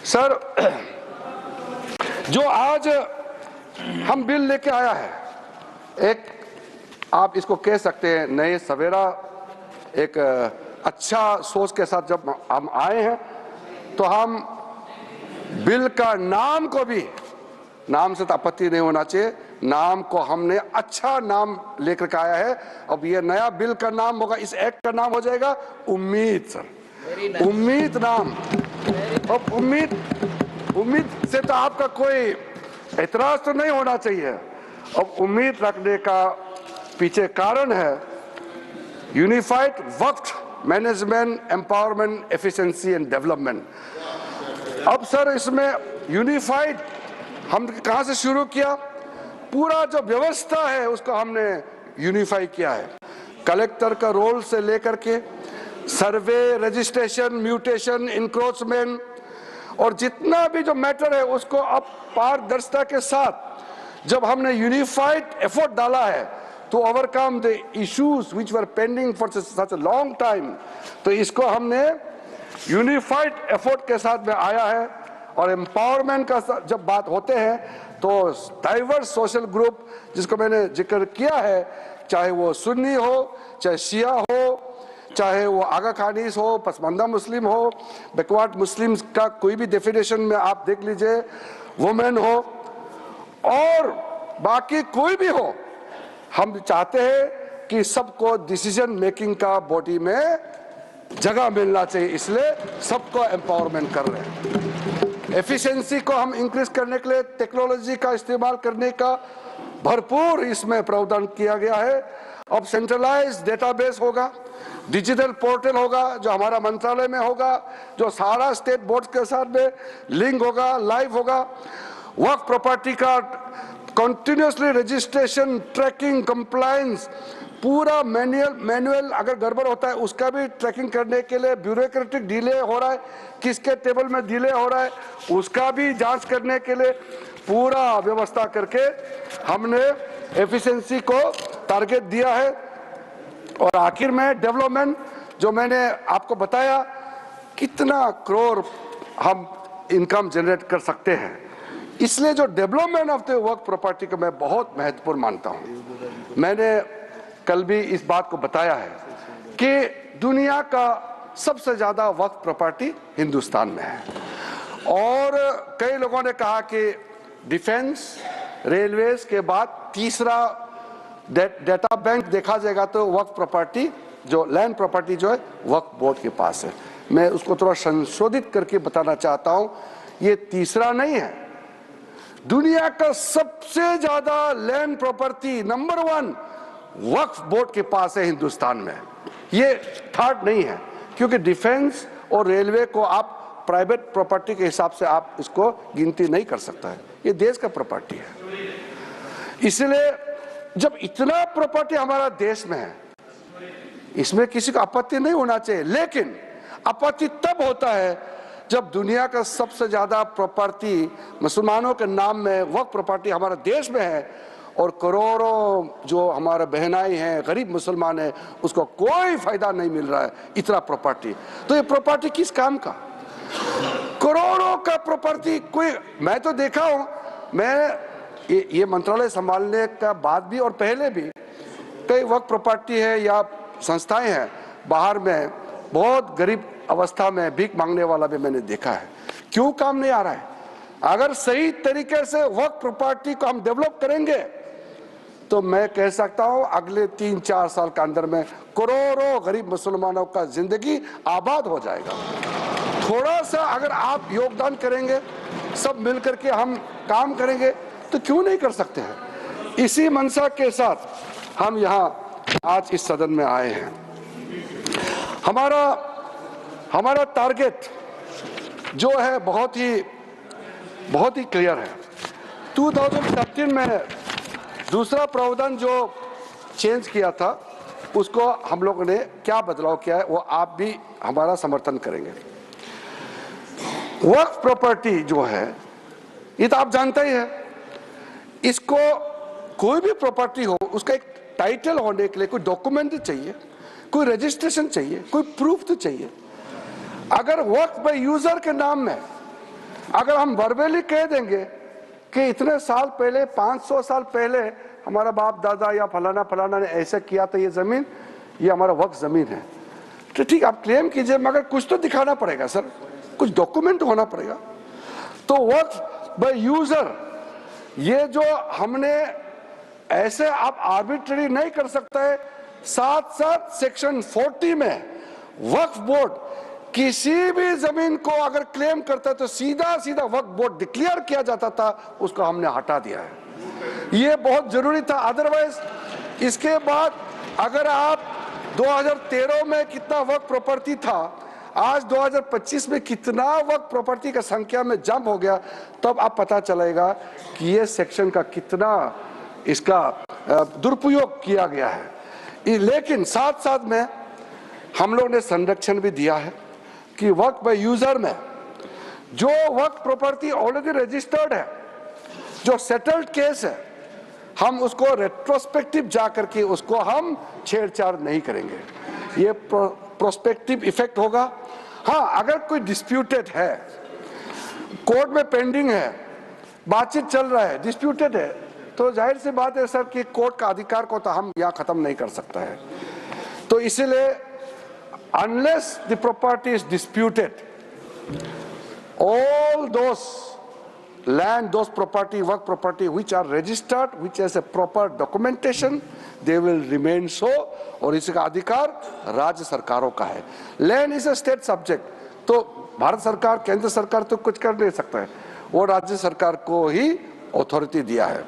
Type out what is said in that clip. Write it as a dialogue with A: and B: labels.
A: Sir, जो आज हम बिल लेके आया है, एक आप इसको कह सकते हैं नए सवेरा, एक अच्छा सोच के साथ जब हम आए हैं तो हम बिल का नाम को भी, नाम से तो आपत्ति नहीं होना चाहिए, नाम को हमने अच्छा नाम लेकर के आया है। अब ये नया बिल का नाम होगा, इस एक्ट का नाम हो जाएगा उम्मीद। सर, उम्मीद नाम। अब उम्मीद से तो आपका कोई एतराज तो नहीं होना चाहिए। अब उम्मीद रखने का पीछे कारण है unified Waqf management empowerment efficiency and development. अब सर, इसमें यूनिफाइड हम कहां से शुरू किया? पूरा जो व्यवस्था है उसको हमने यूनिफाई किया है। कलेक्टर का रोल से लेकर के सर्वे, रजिस्ट्रेशन, म्यूटेशन, इंक्रोचमेंट और जितना भी जो मैटर है उसको अब पारदर्शिता के साथ जब हमने यूनिफाइड एफर्ट डाला है to overcome the issues which were pending for such a long time, तो इसको हमने यूनिफाइड एफर्ट के साथ में आया है। और एम्पावरमेंट का जब बात होते हैं तो डाइवर्स सोशल ग्रुप जिसको मैंने जिक्र किया है, चाहे वो सुन्नी हो, चाहे शिया हो, चाहे वो आगा खानीस हो, पसमानदा मुस्लिम हो, बैकवर्ड मुस्लिम्स का कोई भी डेफिनेशन में आप देख लीजिए, वुमेन हो और बाकी कोई भी हो, हम चाहते हैं कि सबको डिसीजन मेकिंग का बॉडी में जगह मिलना चाहिए, इसलिए सबको एम्पावरमेंट कर रहे हैं। एफिशिएंसी को हम इंक्रीज करने के लिए टेक्नोलॉजी का इस्तेमाल करने का भरपूर इसमें प्रावधान किया गया है। अब सेंट्रलाइज्ड डेटाबेस होगा, डिजिटल पोर्टल होगा जो हमारा मंत्रालय में होगा, जो सारा स्टेट बोर्ड के साथ में लिंक होगा, लाइव होगा। वक्फ प्रॉपर्टी का कंटिन्यूसली रजिस्ट्रेशन, ट्रैकिंग, कंप्लायंस, पूरा मैनुअल अगर गड़बड़ होता है उसका भी ट्रैकिंग करने के लिए, ब्यूरोक्रेटिक डिले हो रहा है, किसके टेबल में डिले हो रहा है उसका भी जांच करने के लिए पूरा व्यवस्था करके हमने एफिशिएंसी को टारगेट दिया है। और आखिर में डेवलपमेंट, जो मैंने आपको बताया कितना करोड़ हम इनकम जनरेट कर सकते हैं, इसलिए जो development of the Waqf property को मैं बहुत महत्वपूर्ण मानता हूं। मैंने कल भी इस बात को बताया है कि दुनिया का सबसे ज्यादा वक्फ प्रॉपर्टी हिंदुस्तान में है। और कई लोगों ने कहा कि डिफेंस, रेलवेज के बाद तीसरा डेटा बैंक देखा जाएगा तो वक्फ प्रॉपर्टी, जो लैंड प्रॉपर्टी जो है वक्फ बोर्ड के पास है। मैं उसको थोड़ा संशोधित करके बताना चाहता हूं, ये तीसरा नहीं है, दुनिया का सबसे ज्यादा लैंड प्रॉपर्टी नंबर 1 वक्फ बोर्ड के पास है हिंदुस्तान में। ये थर्ड नहीं है, क्योंकि डिफेंस और रेलवे को आप प्राइवेट प्रॉपर्टी के हिसाब से आप इसको गिनती नहीं कर सकता है, ये देश का प्रॉपर्टी है। इसलिए जब इतना प्रॉपर्टी हमारा देश में है, इसमें किसी को आपत्ति नहीं होना चाहिए, लेकिन आपत्ति तब होता है जब दुनिया का सबसे ज्यादा प्रॉपर्टी मुसलमानों के नाम में वक्फ प्रॉपर्टी हमारे देश में है और करोड़ों जो हमारे बहनाई हैं, गरीब मुसलमान हैं, उसको कोई फायदा नहीं मिल रहा है इतना प्रॉपर्टी। तो ये प्रॉपर्टी किस काम का? करोड़ों का प्रॉपर्टी कोई, मैं तो देखा हूं, मैं ये मंत्रालय संभालने का बाद भी और पहले भी कई वक्फ प्रॉपर्टी है या संस्थाएं हैं बाहर में, बहुत गरीब अवस्था में भीख मांगने वाला भी मैंने देखा है। क्यों काम नहीं आ रहा है? अगर सही तरीके से वक्फ प्रॉपर्टी को हम डेवलप करेंगे तो मैं कह सकता हूं अगले 3-4 साल के अंदर में करोड़ों गरीब मुसलमानों का जिंदगी आबाद हो जाएगा। थोड़ा सा अगर आप योगदान करेंगे, सब मिलकर के हम काम करेंगे तो क्यों नहीं कर सकते हैं। इसी मंशा के साथ हम यहाँ आज इस सदन में आए हैं। हमारा टारगेट जो है बहुत ही क्लियर है। 2013 में दूसरा प्रावधान जो चेंज किया था उसको हम लोगों ने क्या बदलाव किया है वो आप भी हमारा समर्थन करेंगे। वक्फ प्रॉपर्टी जो है ये तो आप जानते ही है, इसको कोई भी प्रॉपर्टी हो उसका एक टाइटल होने के लिए कोई डॉक्यूमेंट चाहिए, कोई रजिस्ट्रेशन चाहिए, कोई प्रूफ तो चाहिए। अगर वक्फ बाय यूजर के नाम में अगर हम वर्बली कह देंगे कि इतने साल पहले 500 साल पहले हमारा बाप दादा या फलाना फलाना ने ऐसे किया तो ये जमीन, ये हमारा वक्फ जमीन है, तो ठीक आप क्लेम कीजिए, मगर कुछ तो दिखाना पड़ेगा सर, कुछ डॉक्यूमेंट होना पड़ेगा। तो वक्फ बाय यूजर, ये जो हमने ऐसे आप आर्बिट्ररी नहीं कर सकते है। साथ साथ सेक्शन 40 में वक्फ बोर्ड किसी भी जमीन को अगर क्लेम करता है तो सीधा सीधा वक्फ बोर्ड डिक्लेयर किया जाता था, उसको हमने हटा दिया है। ये बहुत जरूरी था। अदरवाइज इसके बाद अगर आप 2013 में कितना वक्फ प्रॉपर्टी था, आज 2025 में कितना वक्त प्रॉपर्टी का संख्या में जंप हो गया, तब आप पता चलेगा कि ये सेक्शन का कितना इसका दुरुपयोग किया गया है। लेकिन साथ साथ में हम लोग ने संरक्षण भी दिया है कि वक्त बाय यूजर में जो वक्त प्रॉपर्टी ऑलरेडी रजिस्टर्ड है, जो सेटल्ड केस है, हम उसको रेट्रोस्पेक्टिव जाकर के उसको हम छेड़छाड़ नहीं करेंगे। ये प्रोस्पेक्टिव इफेक्ट होगा। हाँ, अगर कोई डिस्प्यूटेड है, कोर्ट में पेंडिंग है, बातचीत चल रहा है, डिस्प्यूटेड है, तो जाहिर सी बात है सर कि कोर्ट का अधिकार को तो हम यहाँ खत्म नहीं कर सकता है। तो इसीलिए unless the property is disputed, all those land, those property, work property which are registered, which has a proper documentation, they will remain so। और इसका अधिकार राज्य सरकारों का है। Land is a state subject, तो भारत सरकार, केंद्र सरकार तो कुछ कर नहीं सकता है, वो राज्य सरकार को ही अथॉरिटी दिया है।